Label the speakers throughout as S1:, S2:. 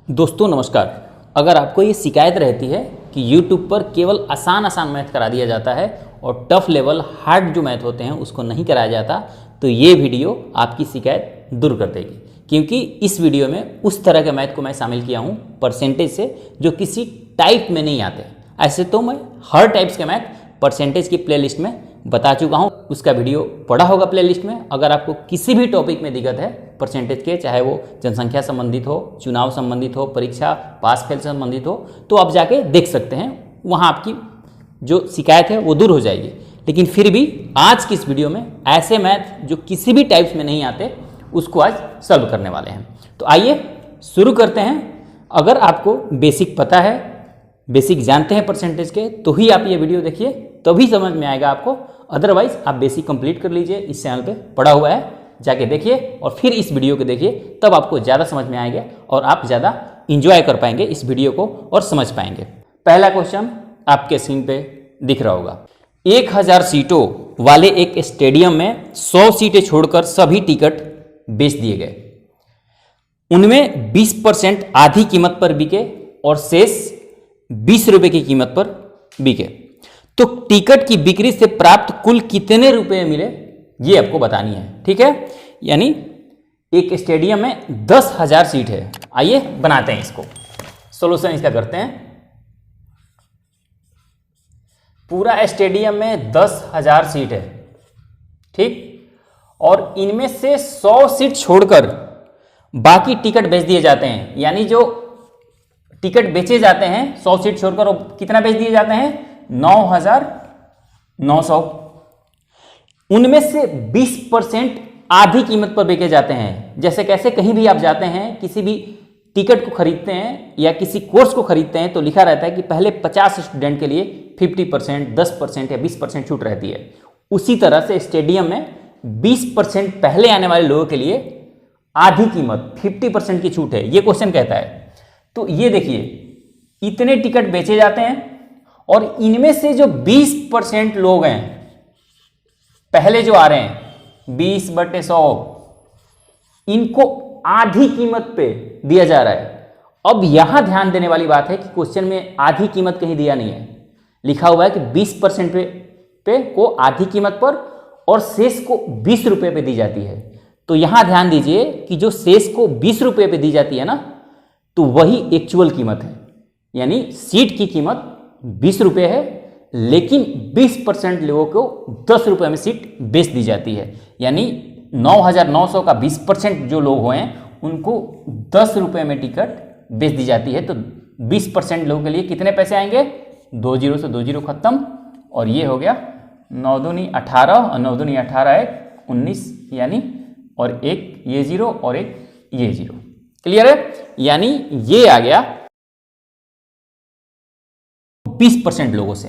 S1: दोस्तों नमस्कार। अगर आपको ये शिकायत रहती है कि YouTube पर केवल आसान मैथ करा दिया जाता है और टफ लेवल हार्ड जो मैथ होते हैं उसको नहीं कराया जाता, तो ये वीडियो आपकी शिकायत दूर कर देगी। क्योंकि इस वीडियो में उस तरह के मैथ को मैं शामिल किया हूँ परसेंटेज से, जो किसी टाइप में नहीं आते। ऐसे तो मैं हर टाइप्स के मैथ परसेंटेज की प्लेलिस्ट में बता चुका हूँ, उसका वीडियो पड़ा होगा प्लेलिस्ट में। अगर आपको किसी भी टॉपिक में दिक्कत है परसेंटेज के, चाहे वो जनसंख्या संबंधित हो, चुनाव संबंधित हो, परीक्षा पास फेल संबंधित हो, तो आप जाके देख सकते हैं। वहाँ आपकी जो शिकायत है वो दूर हो जाएगी। लेकिन फिर भी आज की इस वीडियो में ऐसे मैथ जो किसी भी टाइप्स में नहीं आते, उसको आज सॉल्व करने वाले हैं। तो आइए शुरू करते हैं। अगर आपको बेसिक पता है, बेसिक जानते हैं परसेंटेज के, तो ही आप ये वीडियो देखिए, तभी समझ में आएगा आपको। अदरवाइज आप बेसिक कंप्लीट कर लीजिए, इस चैनल पे पड़ा हुआ है, जाके देखिए और फिर इस वीडियो को देखिए, तब आपको ज़्यादा समझ में आएगा और आप ज़्यादा इंजॉय कर पाएंगे इस वीडियो को और समझ पाएंगे। पहला क्वेश्चन आपके स्क्रीन पे दिख रहा होगा। 1000 सीटों वाले एक स्टेडियम में 100 सीटें छोड़कर सभी टिकट बेच दिए गए। उनमें 20% आधी कीमत पर बिके और शेष 20 रुपए की कीमत पर बिके। तो टिकट की बिक्री से प्राप्त कुल कितने रुपए मिले, ये आपको बतानी है। ठीक है, यानी एक स्टेडियम में 10,000 सीट है। आइए बनाते हैं इसको, सॉल्यूशन इसका करते हैं। पूरा स्टेडियम में 10,000 सीट है, ठीक, और इनमें से 100 सीट छोड़कर बाकी टिकट बेच दिए जाते हैं। यानी जो टिकट बेचे जाते हैं 100 सीट छोड़कर, वो कितना बेच दिए जाते हैं? 9,900। उनमें से 20% आधी कीमत पर बेचे जाते हैं। जैसे कैसे, कहीं भी आप जाते हैं, किसी भी टिकट को खरीदते हैं या किसी कोर्स को खरीदते हैं, तो लिखा रहता है कि पहले 50 स्टूडेंट के लिए 50%, 10% या 20% छूट रहती है। उसी तरह से स्टेडियम में 20% पहले आने वाले लोगों के लिए आधी कीमत 50% की छूट है, ये क्वेश्चन कहता है। तो ये देखिए, इतने टिकट बेचे जाते हैं और इनमें से जो 20% लोग हैं, पहले जो आ रहे हैं 20/100, इनको आधी कीमत पे दिया जा रहा है। अब यहां ध्यान देने वाली बात है कि क्वेश्चन में आधी कीमत कहीं दिया नहीं है, लिखा हुआ है कि 20% पे को आधी कीमत पर और शेष को 20 रुपए पे दी जाती है। तो यहां ध्यान दीजिए कि जो शेष को 20 रुपए पे दी जाती है ना, तो वही एक्चुअल कीमत है। यानी सीट की कीमत 20 रुपये है, लेकिन 20% लोगों को 10 रुपये में सीट बेच दी जाती है। यानी 9,900 का 20% जो लोग हुए हैं, उनको 10 रुपये में टिकट बेच दी जाती है। तो 20% लोगों के लिए कितने पैसे आएंगे? 2 जीरो से 2 जीरो खत्म, और ये हो गया 9 दूनी 18 और 9 दूनी 18 एक 19, यानी और एक ये जीरो और एक ये जीरो। क्लियर है? यानी ये आ गया 20% लोगों से।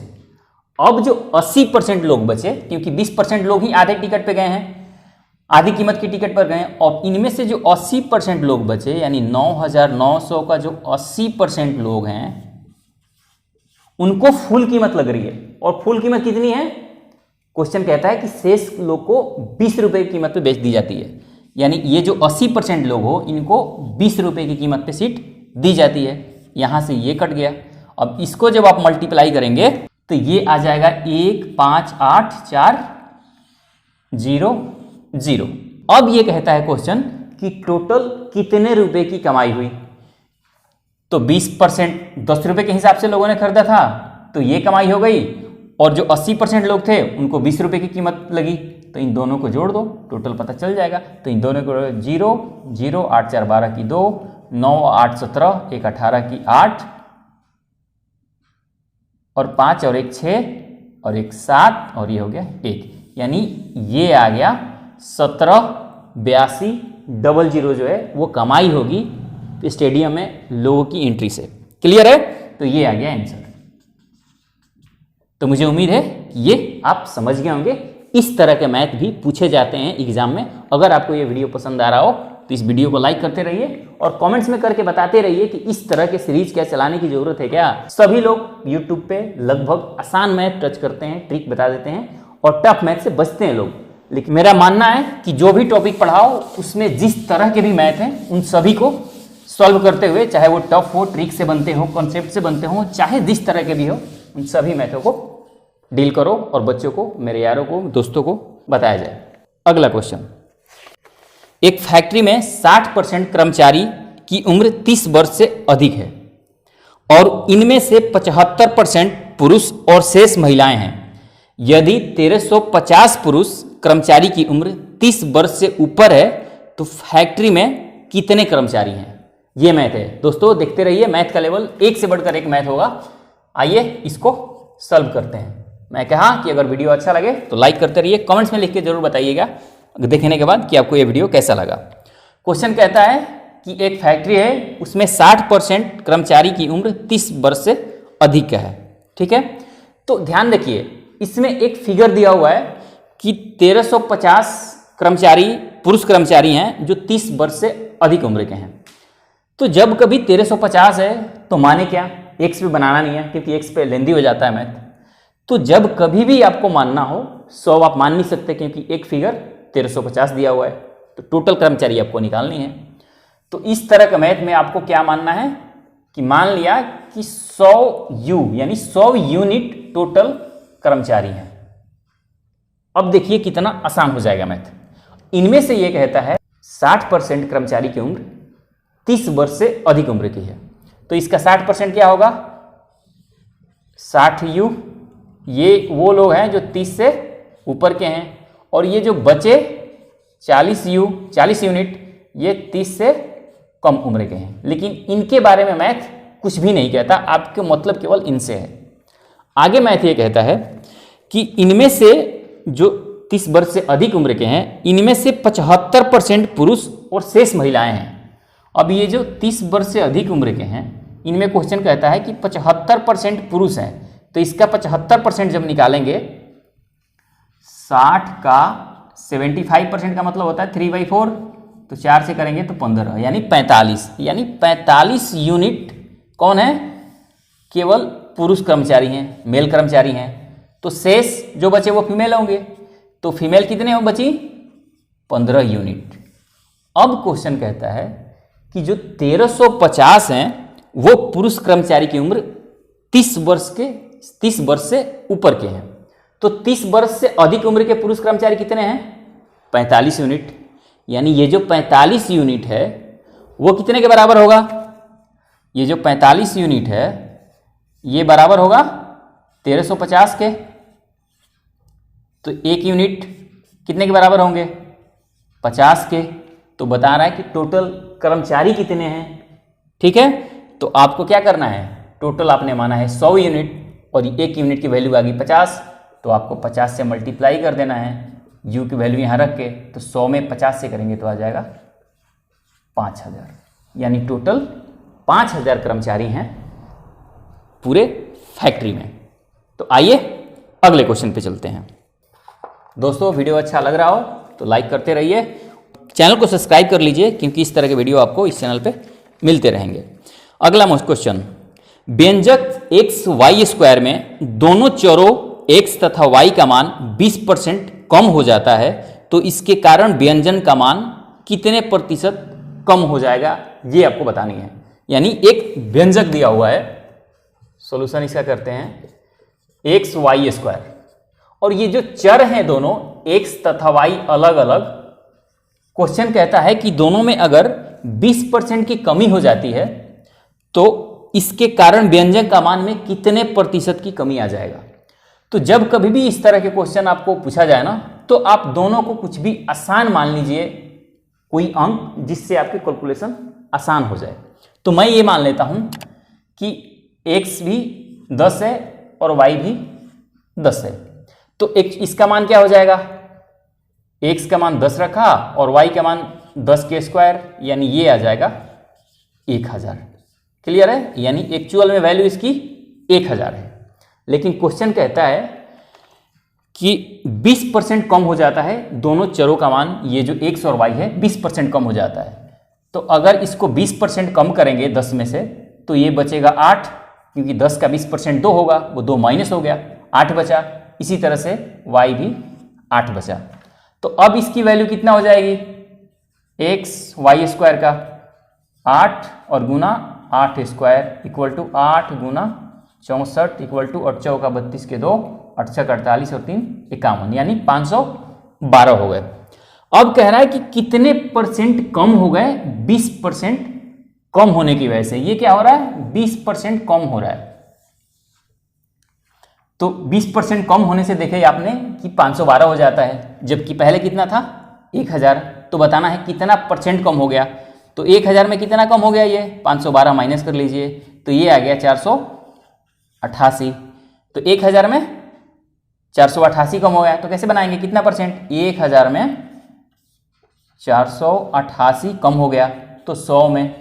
S1: अब जो 80% लोग बचे, क्योंकि 20% लोग ही आधे टिकट पे गए हैं, आधी कीमत की टिकट पर गए, और इनमें से जो 80% लोग बचे, यानी 9,900 का जो 80% लोग हैं, उनको फुल कीमत लग रही है। और फुल कीमत कितनी है? क्वेश्चन कहता है कि शेष लोग को 20 रुपए की कीमत पे बेच दी जाती है। यानी ये जो 80% लोग हो, इनको 20 रुपए की कीमत पे सीट दी जाती है। यहां से ये कट गया। अब इसको जब आप मल्टीप्लाई करेंगे तो ये आ जाएगा 1,5,8,4,0,0। अब ये कहता है क्वेश्चन कि टोटल कितने रुपए की कमाई हुई। तो 20% 10 रुपए के हिसाब से लोगों ने खरीदा था, तो ये कमाई हो गई। और जो 80% लोग थे, उनको 20 रुपए की कीमत लगी, तो इन दोनों को जोड़ दो, टोटल पता चल जाएगा। तो इन दोनों को 0 0 8 4 12 की 2, 9 8 17, 1 18 की 8, और 5 और 1 6 और 1 7, और ये हो गया 1। यानी ये आ गया 17,82,000 जो है वो कमाई होगी स्टेडियम में लोगों की एंट्री से। क्लियर है? तो ये आ गया आंसर। तो मुझे उम्मीद है कि ये आप समझ गए होंगे। इस तरह के मैथ भी पूछे जाते हैं एग्जाम में। अगर आपको ये वीडियो पसंद आ रहा हो तो इस वीडियो को लाइक करते रहिए और कमेंट्स में करके बताते रहिए कि इस तरह के सीरीज क्या चलाने की जरूरत है क्या। सभी लोग यूट्यूब पे लगभग आसान मैथ टच करते हैं, ट्रिक बता देते हैं, और टफ मैथ से बचते हैं लोग। लेकिन मेरा मानना है कि जो भी टॉपिक पढ़ाओ उसमें जिस तरह के भी मैथ हैं उन सभी को सॉल्व करते हुए, चाहे वो टफ हो, ट्रिक से बनते हो, कॉन्सेप्ट से बनते हो, चाहे जिस तरह के भी हो, उन सभी मैथों को डील करो और बच्चों को, मेरे यारों को, दोस्तों को बताया जाए। अगला क्वेश्चन, एक फैक्ट्री में 60% कर्मचारी की उम्र 30 वर्ष से अधिक है और इनमें से 75% पुरुष और शेष महिलाएं हैं। यदि 1350 पुरुष कर्मचारी की उम्र 30 वर्ष से ऊपर है तो फैक्ट्री में कितने कर्मचारी हैं? ये मैथ है दोस्तों, देखते रहिए, मैथ का लेवल एक से बढ़कर एक मैथ होगा। आइए इसको सॉल्व करते हैं। मैं कहा कि अगर वीडियो अच्छा लगे तो लाइक करते रहिए, कमेंट्स में लिख के जरूर बताइएगा देखने के बाद कि आपको ये वीडियो कैसा लगा। क्वेश्चन कहता है कि एक फैक्ट्री है, उसमें 60% कर्मचारी की उम्र 30 वर्ष से अधिक का है। ठीक है, तो ध्यान रखिए, इसमें एक फिगर दिया हुआ है कि 1350 कर्मचारी पुरुष कर्मचारी हैं जो 30 वर्ष से अधिक उम्र के हैं। तो जब कभी 1350 है तो माने क्या, एक्स पे बनाना नहीं है क्योंकि एक्स पे लेंदी हो जाता है मैथ। तो जब कभी भी आपको मानना हो 100 आप मान नहीं सकते क्योंकि एक फिगर 1350 दिया हुआ है, तो टोटल कर्मचारी आपको निकालनी है। तो इस तरह का मैथ में आपको क्या मानना है कि मान लिया कि 100 यू यानी 100 यूनिट टोटल कर्मचारी हैं। अब देखिए कितना आसान हो जाएगा मैथ। इनमें से ये कहता है 60% कर्मचारी की उम्र 30 वर्ष से अधिक उम्र की है, तो इसका 60% क्या होगा, 60 यू। ये वो लोग हैं जो 30 से ऊपर के हैं, और ये जो बचे 40 यू 40 यूनिट ये 30 से कम उम्र के हैं। लेकिन इनके बारे में मैथ कुछ भी नहीं कहता, आपके मतलब केवल इनसे है। आगे मैथ ये कहता है कि इनमें से जो 30 वर्ष से अधिक उम्र के हैं, इनमें से 75% पुरुष और शेष महिलाएं हैं। अब ये जो 30 वर्ष से अधिक उम्र के हैं, इनमें क्वेश्चन कहता है कि 75% पुरुष हैं, तो इसका 75% जब निकालेंगे, 60 का 75% का मतलब होता है 3/4, तो 4 से करेंगे तो 15 यानी 45, यानी 45 यूनिट कौन है, केवल पुरुष कर्मचारी हैं, मेल कर्मचारी हैं। तो शेष जो बचे वो फीमेल होंगे, तो फीमेल कितने हो बची, 15 यूनिट। अब क्वेश्चन कहता है कि जो 1350 हैं वो पुरुष कर्मचारी की उम्र 30 वर्ष से ऊपर के हैं। तो 30 वर्ष से अधिक उम्र के पुरुष कर्मचारी कितने हैं, 45 यूनिट। यानी ये जो 45 यूनिट है वो कितने के बराबर होगा, ये जो 45 यूनिट है ये बराबर होगा 1350 के। तो एक यूनिट कितने के बराबर होंगे, 50 के। तो बता रहा है कि टोटल कर्मचारी कितने हैं। ठीक है, तो आपको क्या करना है, टोटल आपने माना है 100 यूनिट और एक यूनिट की वैल्यू आ गई 50, तो आपको 50 से मल्टीप्लाई कर देना है, यू की वैल्यू यहाँ रख के। तो 100 में 50 से करेंगे तो आ जाएगा 5000, यानी टोटल 5000 कर्मचारी हैं पूरे फैक्ट्री में। तो आइए अगले क्वेश्चन पे चलते हैं। दोस्तों वीडियो अच्छा लग रहा हो तो लाइक करते रहिए, चैनल को सब्सक्राइब कर लीजिए क्योंकि इस तरह के वीडियो आपको इस चैनल पे मिलते रहेंगे। अगला क्वेश्चन, व्यंजक एक्स वाई स्क्वायर में दोनों चरों x तथा y का मान 20% कम हो जाता है, तो इसके कारण व्यंजन का मान कितने प्रतिशत कम हो जाएगा, ये आपको बतानी है। यानी एक व्यंजक दिया हुआ है, सॉल्यूशन इसका करते हैं, एक्स वाई स्क्वायर, और ये जो चर हैं दोनों x तथा y अलग अलग, क्वेश्चन कहता है कि दोनों में अगर 20% की कमी हो जाती है तो इसके कारण व्यंजक का मान में कितने प्रतिशत की कमी आ जाएगा। तो जब कभी भी इस तरह के क्वेश्चन आपको पूछा जाए ना, तो आप दोनों को कुछ भी आसान मान लीजिए, कोई अंक जिससे आपकी कैलकुलेशन आसान हो जाए। तो मैं ये मान लेता हूं कि x भी 10 है और y भी 10 है, तो इसका मान क्या हो जाएगा, x का मान 10 रखा और y का मान 10 के स्क्वायर, यानी ये आ जाएगा 1000। क्लियर है, यानी एक्चुअल में वैल्यू इसकी 1000 है। लेकिन क्वेश्चन कहता है कि 20% कम हो जाता है दोनों चरों का मान, ये जो x और y है 20% कम हो जाता है। तो अगर इसको 20% कम करेंगे 10 में से, तो ये बचेगा 8, क्योंकि 10 का 20% 2 होगा, वो 2 माइनस हो गया, 8 बचा। इसी तरह से y भी 8 बचा। तो अब इसकी वैल्यू कितना हो जाएगी, एक्स वाई स्क्वायर का, 8 और गुना 8 स्क्वायर इक्वल टू 8 गुना 64 इक्वल टू 8 चौका 32 के 2 8 छक 48 और 3 51 यानी 512 हो गए। अब कह रहा है कि कितने परसेंट कम हो गए? 20% कम होने की वजह से। ये क्या हो रहा है? 20% कम हो रहा है। तो 20% कम होने से देखे आपने कि 512 हो जाता है, जबकि पहले कितना था? 1000। तो बताना है कितना परसेंट कम हो गया। तो 1000 में कितना कम हो गया? ये 512 माइनस कर लीजिए, तो ये आ गया 488। तो 1000 में 488 कम हो गया। तो कैसे बनाएंगे? कितना परसेंट? 1000 में 488 कम हो गया। तो 100 में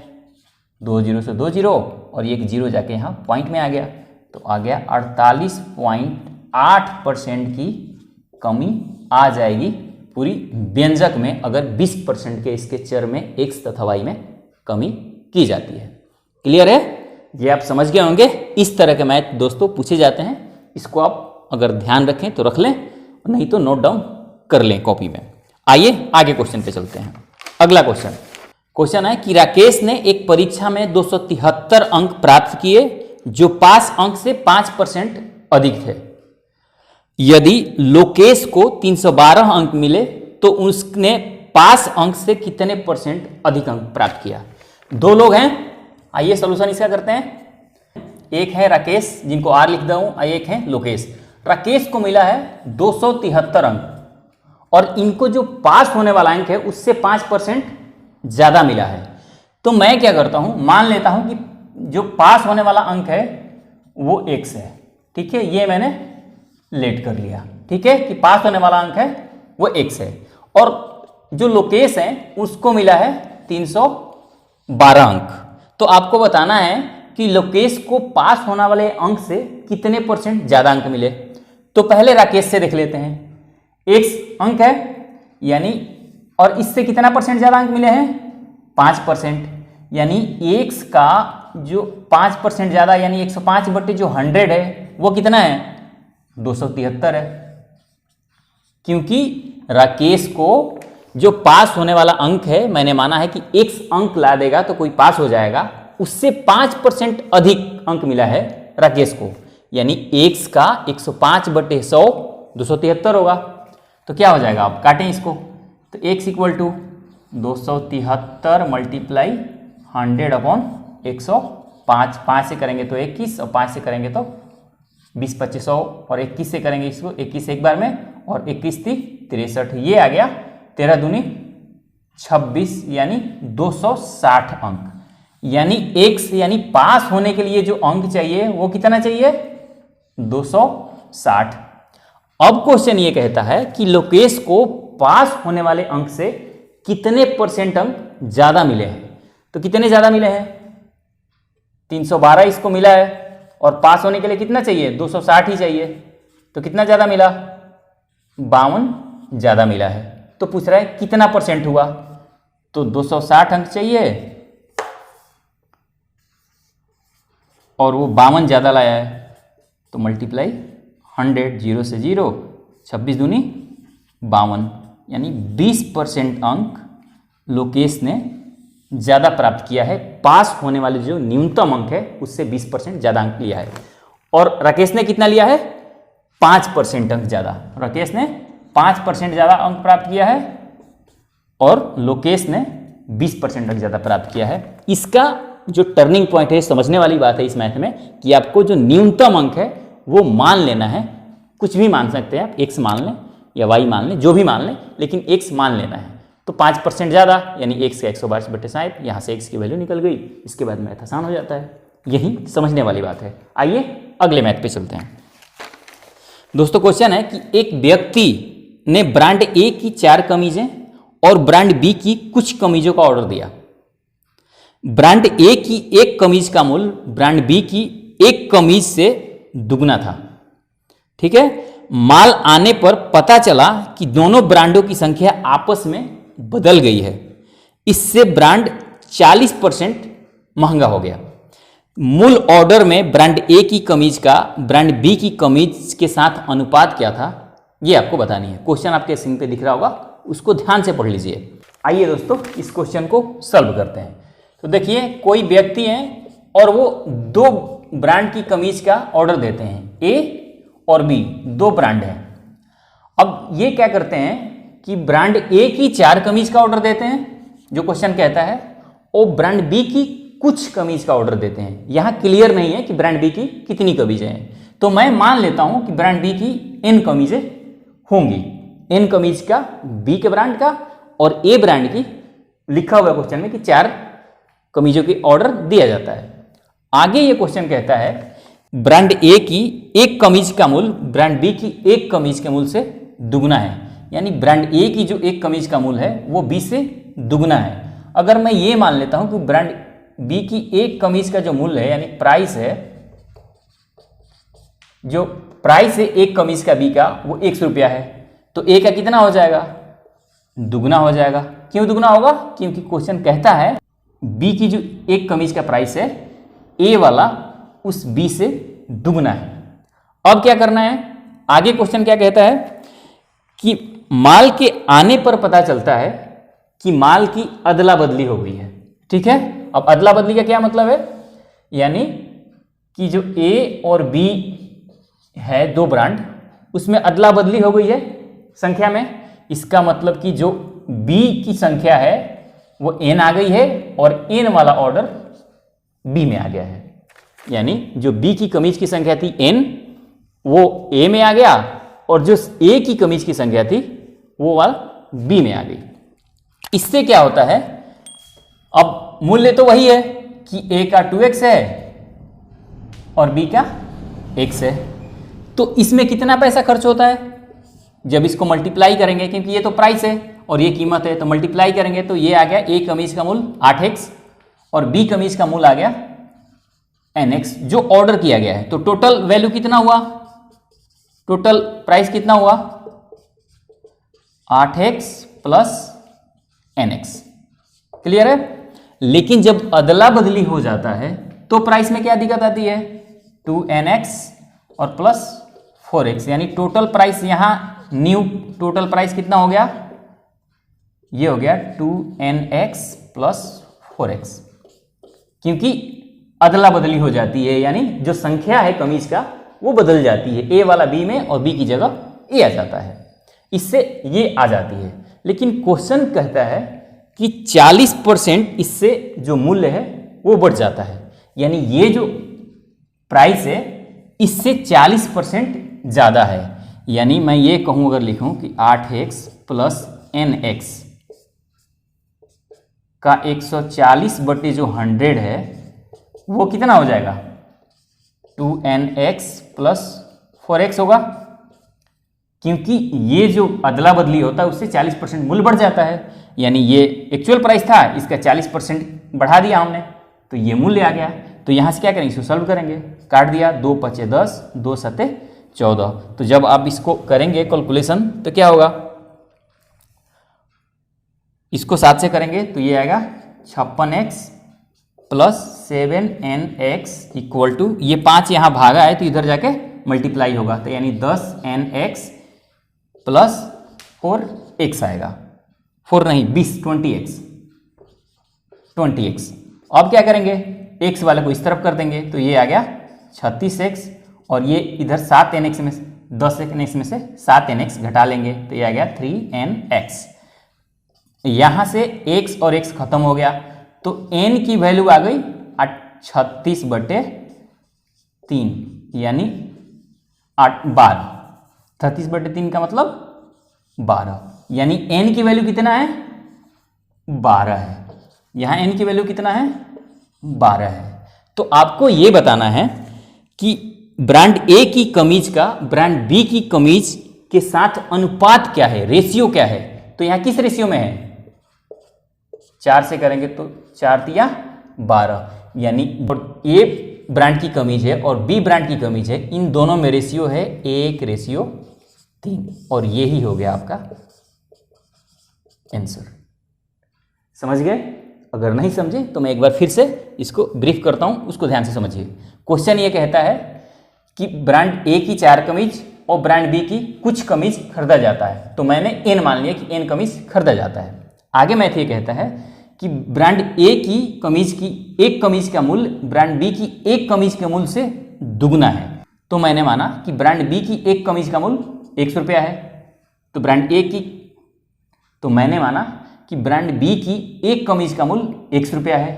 S1: 2 जीरो से 2 जीरो और एक जीरो जाके यहाँ पॉइंट में आ गया, तो आ गया 48.8% की कमी आ जाएगी पूरी व्यंजक में, अगर 20% के इसके चर में x तथा y में कमी की जाती है। क्लियर है? ये आप समझ गए होंगे। इस तरह के मैथ दोस्तों पूछे जाते हैं। इसको आप अगर ध्यान रखें तो रख लें, नहीं तो नोट डाउन कर लें कॉपी में। आइए आगे क्वेश्चन पे चलते हैं। अगला क्वेश्चन है कि राकेश ने एक परीक्षा में 273 अंक प्राप्त किए जो पास अंक से 5% अधिक थे। यदि लोकेश को 312 अंक मिले तो उसने पास अंक से कितने परसेंट अधिक अंक प्राप्त किया? दो लोग हैं, आइए सॉल्यूशन इसका करते हैं। एक है राकेश, जिनको आर लिख दूं, और एक है लोकेश। राकेश को मिला है 273 अंक और इनको जो पास होने वाला अंक है उससे 5% ज्यादा मिला है। तो मैं क्या करता हूं, मान लेता हूं कि जो पास होने वाला अंक है वो x है। ठीक है, ये मैंने लेट कर लिया। ठीक है, कि पास होने वाला अंक है वो x है और जो लोकेश है उसको मिला है 312 अंक। तो आपको बताना है कि लोकेश को पास होने वाले अंक से कितने परसेंट ज्यादा अंक मिले। तो पहले राकेश से देख लेते हैं। x अंक है यानी, और इससे कितना परसेंट ज्यादा अंक मिले हैं? 5%। यानी x का जो 5% ज्यादा यानी 105 बटे जो 100 है वो कितना है? 273 है। क्योंकि राकेश को जो पास होने वाला अंक है, मैंने माना है कि x अंक ला देगा तो कोई पास हो जाएगा, उससे 5% अधिक अंक मिला है राकेश को, यानी x का 105 बटे 100 273 होगा। तो क्या हो जाएगा? आप काटें इसको, तो x equal to 273 multiply 100 upon 105। 5 से करेंगे तो 21 और 5 से करेंगे तो 20 25 और 21 से करेंगे इसको 21 एक बार में और 21 63। ये आ गया 13 दूनी 26 यानी 260 अंक। यानी x यानी पास होने के लिए जो अंक चाहिए वो कितना चाहिए? 260। अब क्वेश्चन ये कहता है कि लोकेश को पास होने वाले अंक से कितने परसेंट अंक ज्यादा मिले हैं। तो कितने ज्यादा मिले हैं? 312 इसको मिला है और पास होने के लिए कितना चाहिए? 260 ही चाहिए। तो कितना ज्यादा मिला? 52 ज्यादा मिला है। तो पूछ रहा है कितना परसेंट हुआ? तो 260 अंक चाहिए और वो 52 ज्यादा लाया है, तो मल्टीप्लाई 100 0 से 0 26 दूनी 52 यानी 20% अंक लोकेश ने ज़्यादा प्राप्त किया है। पास होने वाले जो न्यूनतम अंक है उससे 20% ज़्यादा अंक लिया है। और राकेश ने कितना लिया है? 5% अंक ज़्यादा। राकेश ने 5% ज़्यादा अंक प्राप्त किया है और लोकेश ने 20% अंक ज़्यादा प्राप्त किया है। इसका जो टर्निंग पॉइंट है, समझने वाली बात है इस मैथ में कि आपको जो न्यूनतम अंक है वो मान लेना है। कुछ भी मान सकते हैं आप, x मान लें या y मान लें, जो भी मान लें, लेकिन x मान लेना है। तो 5% ज़्यादा यानी x का 122 बटे 60, यहाँ से x की वैल्यू निकल गई। इसके बाद मैथ आसान हो जाता है। यही समझने वाली बात है। आइए अगले मैथ पे चलते हैं। दोस्तों क्वेश्चन है कि एक व्यक्ति ने ब्रांड ए की 4 कमीजें और ब्रांड बी की कुछ कमीजों का ऑर्डर दिया। ब्रांड ए की एक कमीज का मूल्य ब्रांड बी की एक कमीज से दुगना था। ठीक है, माल आने पर पता चला कि दोनों ब्रांडों की संख्या आपस में बदल गई है। इससे ब्रांड 40% महंगा हो गया। मूल ऑर्डर में ब्रांड ए की कमीज का ब्रांड बी की कमीज के साथ अनुपात क्या था, ये आपको बतानी है। क्वेश्चन आपके स्क्रीन पे दिख रहा होगा, उसको ध्यान से पढ़ लीजिए। आइए दोस्तों इस क्वेश्चन को सॉल्व करते हैं। तो देखिए कोई व्यक्ति है और वो दो ब्रांड की कमीज का ऑर्डर देते हैं, ए और बी, दो ब्रांड है। अब ये क्या करते हैं कि ब्रांड ए की 4 कमीज का ऑर्डर देते हैं जो क्वेश्चन कहता है, और ब्रांड बी की कुछ कमीज का ऑर्डर देते हैं। यहां क्लियर नहीं है कि ब्रांड बी की कितनी कमीजें हैं, तो मैं मान लेता हूं कि ब्रांड बी की n कमीजें होंगी। n कमीज का बी के ब्रांड का और ए ब्रांड की लिखा हुआ क्वेश्चन में कि 4 कमीजों की ऑर्डर दिया जाता है। आगे ये क्वेश्चन कहता है ब्रांड ए की 1 कमीज का मूल्य ब्रांड बी की 1 कमीज के मूल्य से दुगना है, यानी ब्रांड ए की जो 1 कमीज का मूल्य है वो बी से दुगना है। अगर मैं ये मान लेता हूं कि ब्रांड बी की 1 कमीज का जो मूल्य है यानी प्राइस है, जो प्राइस है 1 कमीज का बी का वो 100 रुपया है, तो ए का कितना हो जाएगा? दुगना हो जाएगा। क्यों दुगना होगा? क्योंकि क्वेश्चन कहता है बी की जो 1 कमीज का प्राइस है ए वाला उस बी से दुगना है। अब क्या करना है, आगे क्वेश्चन क्या कहता है कि माल के आने पर पता चलता है कि माल की अदला बदली हो गई है। ठीक है, अब अदला बदली का क्या मतलब है, यानी कि जो ए और बी है 2 ब्रांड, उसमें अदला बदली हो गई है संख्या में। इसका मतलब कि जो बी की संख्या है वो n आ गई है और n वाला ऑर्डर बी में आ गया है, यानी जो बी की कमीज की संख्या थी n वो a में आ गया और जो a की कमीज की संख्या थी वो वाला b में आ गई। इससे क्या होता है, अब मूल्य तो वही है कि a का 2x है और b का x है, तो इसमें कितना पैसा खर्च होता है जब इसको मल्टीप्लाई करेंगे, क्योंकि ये तो प्राइस है और ये कीमत है, तो मल्टीप्लाई करेंगे तो ये आ गया a कमीज का मूल्य 8x और b कमीज का मूल्य आ गया nx जो ऑर्डर किया गया है। तो टोटल वैल्यू कितना हुआ, टोटल प्राइस कितना हुआ 8x प्लस nx। क्लियर है। लेकिन जब अदला बदली हो जाता है तो प्राइस में क्या दिक्कत आती है, 2nx और प्लस 4x, यानी टोटल प्राइस यहां न्यू टोटल प्राइस कितना हो गया, ये हो गया 2nx प्लस 4x, क्योंकि अदला बदली हो जाती है, यानी जो संख्या है कमीज का वो बदल जाती है, ए वाला बी में और बी की जगह ए आ जाता है, इससे ये आ जाती है। लेकिन क्वेश्चन कहता है कि 40% इससे जो मूल्य है वो बढ़ जाता है, यानी ये जो प्राइस है इससे 40% ज़्यादा है। यानी मैं ये कहूँ अगर लिखूँ कि 8x प्लस nx का 140 बटे जो 100 है वो कितना हो जाएगा, 2nx प्लस 4x होगा, क्योंकि ये जो अदला बदली होता है उससे 40% मूल्य बढ़ जाता है, यानी ये एक्चुअल प्राइस था इसका 40% बढ़ा दिया हमने तो ये मूल्य आ गया। तो यहाँ से क्या करेंगे, इसको सॉल्व करेंगे, काट दिया, 2 पचे 10, 2 सते 14। तो जब आप इसको करेंगे कैलकुलेशन तो क्या होगा, इसको 7 से करेंगे तो ये आएगा 56x plus 7nx equal to, ये 5 यहाँ भागा है तो इधर जाके मल्टीप्लाई होगा, तो यानी 10nx प्लस 4x आएगा, 4 नहीं 20, 20x। अब क्या करेंगे, x वाले को इस तरफ कर देंगे तो ये आ गया 36x और ये इधर 7nx में 10nx में से 7nx घटा लेंगे तो ये आ गया 3nx। यहां से x और x खत्म हो गया तो n की वैल्यू आ गई 36 बटे 3 यानी 12। 36 बटे 3 का मतलब 12, यानी n की वैल्यू कितना है, 12 है। यहां n की वैल्यू कितना है, 12 है। तो आपको ये बताना है कि ब्रांड ए की कमीज का ब्रांड बी की कमीज के साथ अनुपात क्या है, रेशियो क्या है। तो यहां किस रेशियो में है, 4 से करेंगे तो 4 तिया 12, यानी ए ब्रांड की कमीज है और बी ब्रांड की कमीज है, इन दोनों में रेशियो है 1:3 और ये ही हो गया आपका आंसर। समझ गए? अगर नहीं समझे तो मैं एक बार फिर से इसको ब्रीफ करता हूं, उसको ध्यान से समझिए। क्वेश्चन ये कहता है कि ब्रांड ए की 4 कमीज और ब्रांड बी की कुछ कमीज खरीदा जाता है, तो मैंने n मान लिया कि n कमीज खरीदा जाता है। आगे मैथ ये कहता है कि कि ब्रांड ए की कमीज की एक कमीज का मूल्य ब्रांड बी की एक कमीज के मूल्य से दुगना है। तो मैंने माना कि ब्रांड बी की एक कमीज का मूल्य 100 रुपया है, तो मैंने माना कि ब्रांड बी की एक कमीज का मूल्य 100 रुपया है,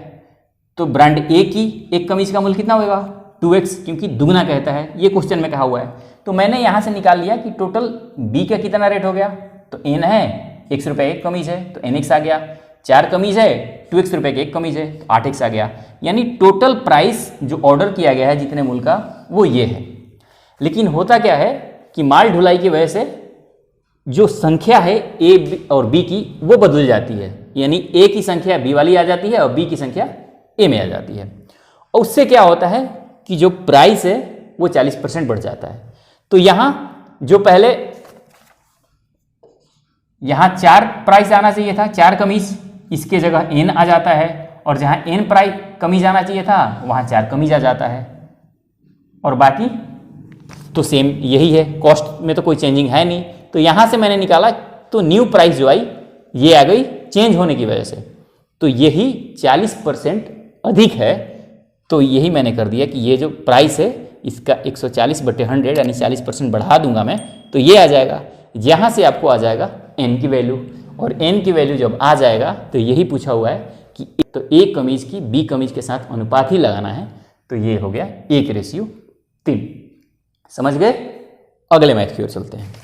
S1: तो ब्रांड ए की एक कमीज का मूल्य कितना होगा 2x, क्योंकि दुगना कहता है, ये क्वेश्चन में कहा हुआ है। तो मैंने यहां से निकाल लिया कि टोटल बी का कितना रेट हो गया, तो n है 100 रुपये एक कमीज है तो nx आ गया, 4 कमीज है 2x रुपये की एक कमीज है तो 8x आ गया। यानी टोटल प्राइस जो ऑर्डर किया गया है जितने मूल्य का वो ये है। लेकिन होता क्या है कि माल ढुलाई की वजह से जो संख्या है ए और बी की वो बदल जाती है, यानी ए की संख्या बी वाली आ जाती है और बी की संख्या ए में आ जाती है, और उससे क्या होता है कि जो प्राइस है वो 40% बढ़ जाता है। तो यहां जो पहले यहां 4 प्राइस आना चाहिए था, 4 कमीज, इसके जगह n आ जाता है, और जहां n प्राइस कमीज आना चाहिए था वहां 4 कमीज आ जाता है, और बाकी तो सेम यही है, कॉस्ट में तो कोई चेंजिंग है नहीं। तो यहां से मैंने निकाला तो न्यू प्राइस जो आई ये आ गई चेंज होने की वजह से, तो यही 40% अधिक है। तो यही मैंने कर दिया कि ये जो प्राइस है इसका 140/100 यानी 40% बढ़ा दूंगा मैं, तो ये आ जाएगा। यहाँ से आपको आ जाएगा n की वैल्यू, और n की वैल्यू जब आ जाएगा तो यही पूछा हुआ है कि तो a कमीज की b कमीज के साथ अनुपात ही लगाना है, तो ये हो गया 1:3। समझ गए? अगले मैथ की ओर चलते हैं।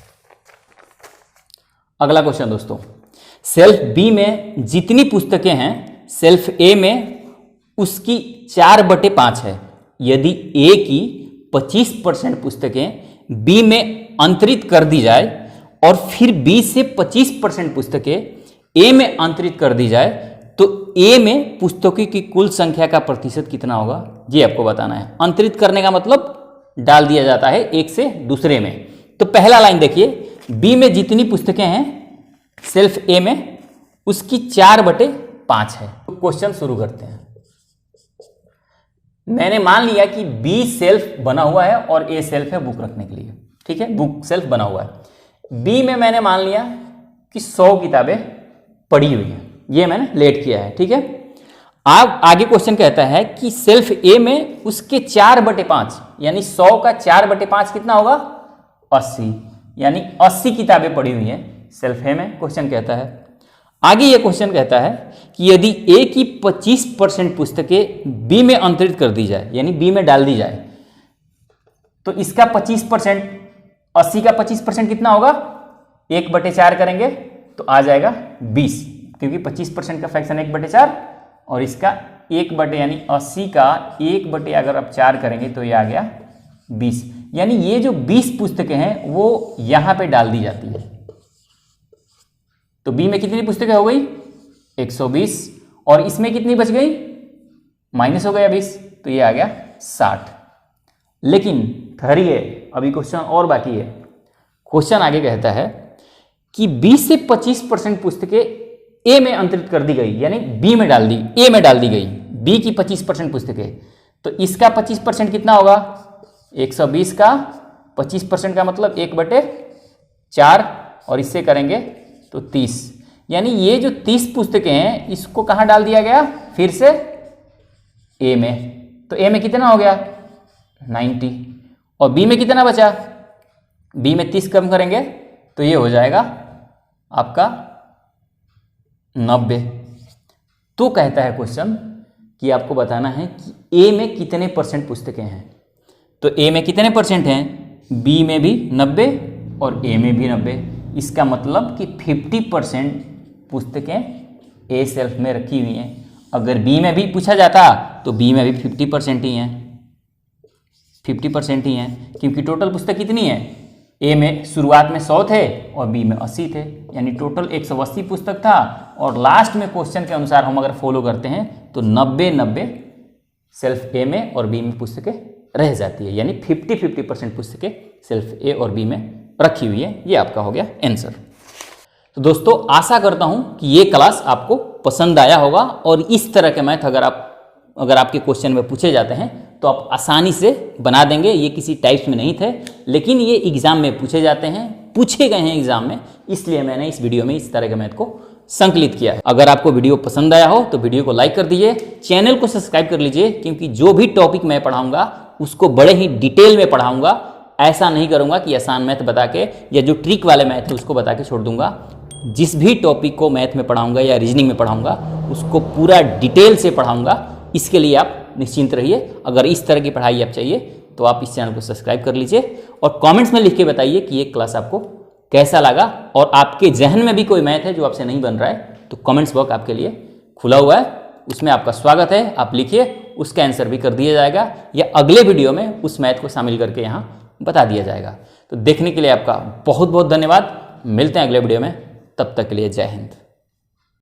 S1: अगला क्वेश्चन दोस्तों, सेल्फ बी में जितनी पुस्तकें हैं सेल्फ ए में उसकी 4/5 है। यदि ए की 25% पुस्तकें बी में अंतरित कर दी जाए और फिर बी से 25% पुस्तकें ए में अंतरित कर दी जाए, तो ए में पुस्तकों की कुल संख्या का प्रतिशत कितना होगा, ये आपको बताना है। अंतरित करने का मतलब डाल दिया जाता है एक से दूसरे में। तो पहला लाइन देखिए, बी में जितनी पुस्तकें हैं सेल्फ ए में उसकी 4/5 है। तो क्वेश्चन शुरू करते हैं। मैंने मान लिया कि बी सेल्फ बना हुआ है और ए सेल्फ है बुक रखने के लिए, ठीक है, बुक सेल्फ बना हुआ है। बी में मैंने मान लिया कि 100 किताबें पड़ी हुई हैं, ये मैंने लेट किया है, ठीक है। अब आगे क्वेश्चन कहता है कि सेल्फ ए में उसके 4/5 यानी 100 का 4/5 कितना होगा 80, यानी 80 किताबें पड़ी हुई हैं सेल्फ ए में। क्वेश्चन कहता है आगे, ये क्वेश्चन कहता है कि यदि ए की 25% पुस्तकें बी में अंतरित कर दी जाए, यानी बी में डाल दी जाए, तो इसका 25%, 80 का 25% कितना होगा 1/4 करेंगे तो आ जाएगा 20, क्योंकि 25% का फ्रैक्शन 1/4 और इसका 1/ यानी 80 का 1/ अगर आप 4 करेंगे तो ये आ गया 20। यानी ये जो 20 पुस्तकें हैं वो यहां पे डाल दी जाती है। तो बी में कितनी पुस्तकें हो गई 120, और इसमें कितनी बच गई माइनस हो गया 20, तो ये आ गया 60। लेकिन ठहरिए, अभी क्वेश्चन और बाकी है। क्वेश्चन आगे कहता है कि 20 से 25% पुस्तकें ए में अंतरित कर दी गई, यानी बी में डाल दी, ए में डाल दी गई, बी की 25% पुस्तकें, तो इसका 25% कितना होगा 120 का 25% का मतलब 1/4, और इससे करेंगे तो 30। यानी ये जो 30 पुस्तकें हैं इसको कहां डाल दिया गया फिर से ए में, तो ए में कितना हो गया 90, और बी में कितना बचा, बी में 30 कम करेंगे तो ये हो जाएगा आपका 90। तो कहता है क्वेश्चन कि आपको बताना है कि ए में कितने % पुस्तकें हैं। तो ए में कितने % हैं, बी में भी 90 और ए में भी 90। इसका मतलब कि 50% पुस्तकें ए सेल्फ में रखी हुई हैं। अगर बी में भी पूछा जाता तो बी में भी 50% ही हैं, 50% ही हैं, क्योंकि टोटल पुस्तक कितनी है, ए में शुरुआत में 100 थे और बी में 80 थे, यानी टोटल 180 पुस्तक था। और लास्ट में क्वेश्चन के अनुसार हम अगर फॉलो करते हैं तो 90-90 सेल्फ ए में और बी में पुस्तकें रह जाती है, यानी 50-50% पुस्तकें सेल्फ ए और बी में रखी हुई है। ये आपका हो गया आंसर। तो दोस्तों आशा करता हूं कि ये क्लास आपको पसंद आया होगा, और इस तरह के मैथ अगर आपके क्वेश्चन में पूछे जाते हैं तो आप आसानी से बना देंगे। ये किसी टाइप्स में नहीं थे, लेकिन ये एग्जाम में पूछे जाते हैं, पूछे गए हैं एग्जाम में, इसलिए मैंने इस वीडियो में इस तरह के मैथ को संकलित किया है। अगर आपको वीडियो पसंद आया हो तो वीडियो को लाइक कर दीजिए, चैनल को सब्सक्राइब कर लीजिए, क्योंकि जो भी टॉपिक मैं पढ़ाऊंगा उसको बड़े ही डिटेल में पढ़ाऊंगा। ऐसा नहीं करूंगा कि आसान मैथ बता के या जो ट्रिक वाले मैथ है उसको बता के छोड़ दूंगा। जिस भी टॉपिक को मैथ में पढ़ाऊंगा या रीजनिंग में पढ़ाऊंगा उसको पूरा डिटेल से पढ़ाऊंगा। इसके लिए आप निश्चिंत रहिए। अगर इस तरह की पढ़ाई आप चाहिए तो आप इस चैनल को सब्सक्राइब कर लीजिए और कमेंट्स में लिख के बताइए कि ये क्लास आपको कैसा लगा, और आपके जहन में भी कोई मैथ है जो आपसे नहीं बन रहा है तो कमेंट्स बॉक्स आपके लिए खुला हुआ है, उसमें आपका स्वागत है। आप लिखिए, उसका आंसर भी कर दिया जाएगा या अगले वीडियो में उस मैथ को शामिल करके यहाँ बता दिया जाएगा। तो देखने के लिए आपका बहुत बहुत धन्यवाद। मिलते हैं अगले वीडियो में, तब तक के लिए जय हिंद।